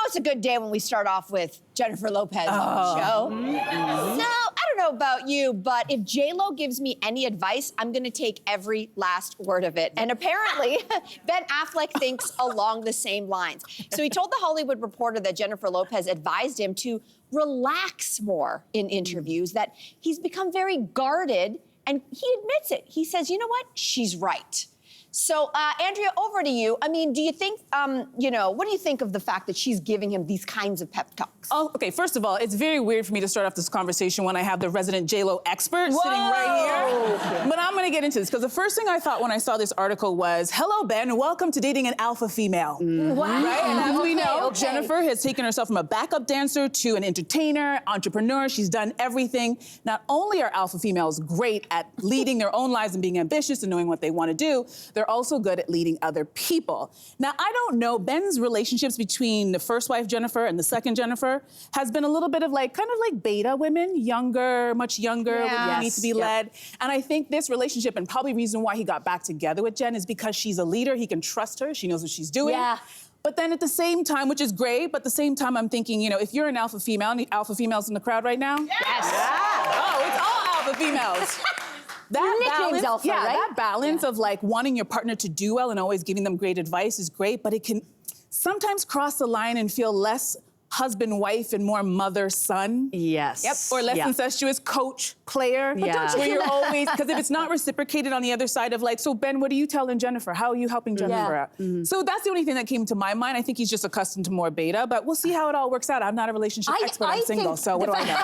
it's a good day when we start off with Jennifer Lopez on the show. So, I don't know about you, but if J.Lo gives me any advice, I'm gonna take every last word of it. And apparently, Ben Affleck thinks along the same lines. So he told The Hollywood Reporter that Jennifer Lopez advised him to relax more in interviews, that he's become very guarded, and he admits it. He says, you know what? She's right. So, Andrea, over to you. I mean, do you think, what do you think of the fact that she's giving him these kinds of pep talks? Oh, okay, first of all, it's very weird for me to start off this conversation when I have the resident J.Lo expert sitting right here. But I'm gonna get into this, because the first thing I thought when I saw this article was, hello, Ben, welcome to dating an alpha female. Wow. Right? And as we know, Jennifer has taken herself from a backup dancer to an entertainer, entrepreneur. She's done everything. Not only are alpha females great at leading their own lives and being ambitious and knowing what they want to do, they're also good at leading other people. Now, I don't know, Ben's relationships between the first wife, Jennifer, and the second Jennifer has been a little bit of kind of like beta women, younger, much younger, would need to be led. And I think this relationship, and probably reason why he got back together with Jen, is because she's a leader, he can trust her, she knows what she's doing. Yeah. But then at the same time, which is great, but at the same time, I'm thinking, if you're an alpha female, any alpha females in the crowd right now? Yes. Yeah. Oh, it's all alpha females. That balance of wanting your partner to do well and always giving them great advice is great, but it can sometimes cross the line and feel less husband-wife and more mother-son. Yes. Yep. Or less incestuous coach-player. But don't you where you're always, because if it's not reciprocated on the other side of so Ben, what are you telling Jennifer? How are you helping Jennifer out? So that's the only thing that came to my mind. I think he's just accustomed to more beta, but we'll see how it all works out. I'm not a relationship expert, I'm single, so what do I know?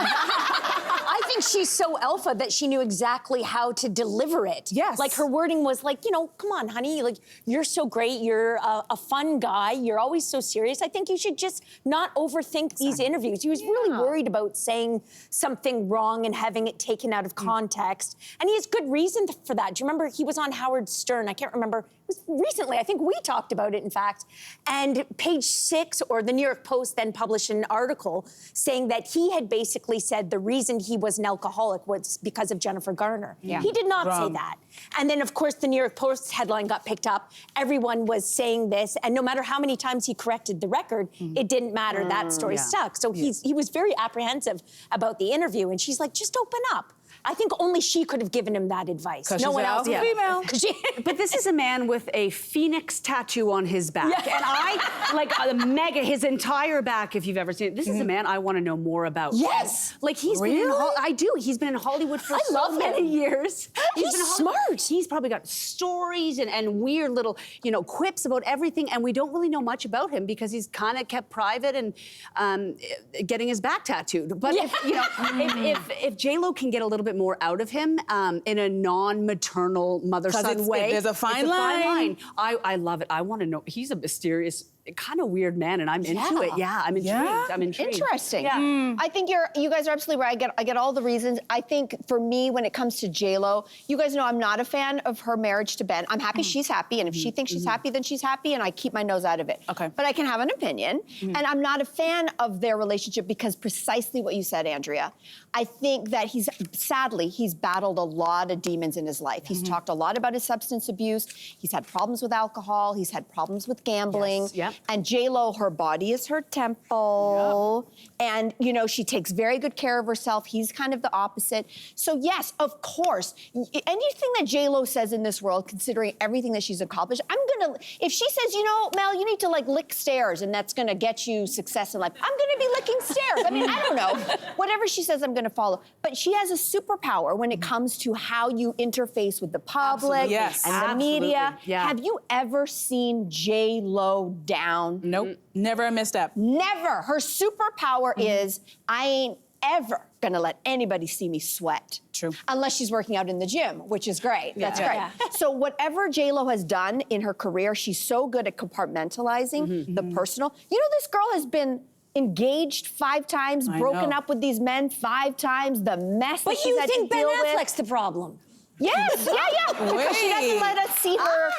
I think she's so alpha that she knew exactly how to deliver it. Yes. Her wording was come on, honey, you're so great, you're a fun guy, you're always so serious. I think you should just not overthink these interviews. He was really worried about saying something wrong and having it taken out of context. And he has good reason for that. Do you remember he was on Howard Stern? I can't remember. It was recently. I think we talked about it, in fact. And Page 6, or the New York Post, then published an article saying that he had basically said the reason he was an alcoholic was because of Jennifer Garner. Yeah. He did not say that. And then, of course, the New York Post headline got picked up. Everyone was saying this, and no matter how many times he corrected the record, it didn't matter. That story stuck. So he was very apprehensive about the interview, and she's like, just open up. I think only she could have given him that advice. No one else. Female. But this is a man with a phoenix tattoo on his back. And I, his entire back, if you've ever seen it, this is a man I want to know more about. Yes. He's been in I do. He's been in Hollywood for so many years. He's smart. He's probably got stories and weird little, quips about everything, and we don't really know much about him because he's kind of kept private and getting his back tattooed. But if J.Lo can get a little bit more out of him in a non-maternal mother-son way. There's a fine line. I love it. I want to know. He's a mysterious, kind of weird man, and I'm into it. Yeah, I'm intrigued. I'm intrigued. Interesting. Yeah. I think you guys are absolutely right. I get all the reasons. I think for me, when it comes to J.Lo, you guys know I'm not a fan of her marriage to Ben. I'm happy she's happy, and if she thinks she's happy, then she's happy, and I keep my nose out of it. Okay. But I can have an opinion, and I'm not a fan of their relationship because precisely what you said, Andrea. I think that sadly, he's battled a lot of demons in his life. He's talked a lot about his substance abuse. He's had problems with alcohol. He's had problems with gambling. Yes. Yep. And J.Lo, her body is her temple. Yep. And, she takes very good care of herself. He's kind of the opposite. So, yes, of course, anything that J.Lo says in this world, considering everything that she's accomplished, if she says, Mel, you need to, lick stairs and that's going to get you success in life, I'm going to be licking stairs. I mean, I don't know. Whatever she says, I'm going to follow. But she has a superpower when it comes to how you interface with the public and the media. Yeah. Have you ever seen J.Lo down? Nope. Never a misstep. Never. Her superpower is, I ain't ever gonna let anybody see me sweat. True. Unless she's working out in the gym, which is great. That's great. Yeah. So whatever J.Lo has done in her career, she's so good at compartmentalizing the personal. This girl has been engaged 5 times, broken up with these men 5 times, the mess that she's had to deal with. But you think Ben Affleck's the problem? Yes, yeah. Because she doesn't let us see her.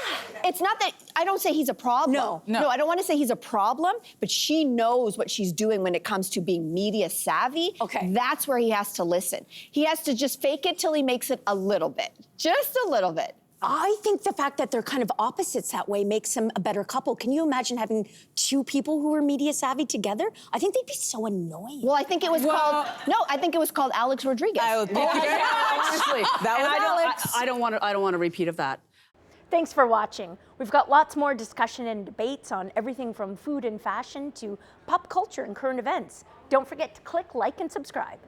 It's not that, I don't say he's a problem. No, I don't want to say he's a problem, but she knows what she's doing when it comes to being media savvy. Okay. That's where he has to listen. He has to just fake it till he makes it a little bit. Just a little bit. I think the fact that they're kind of opposites that way makes them a better couple. Can you imagine having two people who are media savvy together? I think they'd be so annoying. Well, I think it was called Alex Rodriguez. Honestly, That was Alex. I don't want a repeat of that. Thanks for watching. We've got lots more discussion and debates on everything from food and fashion to pop culture and current events. Don't forget to click like and subscribe.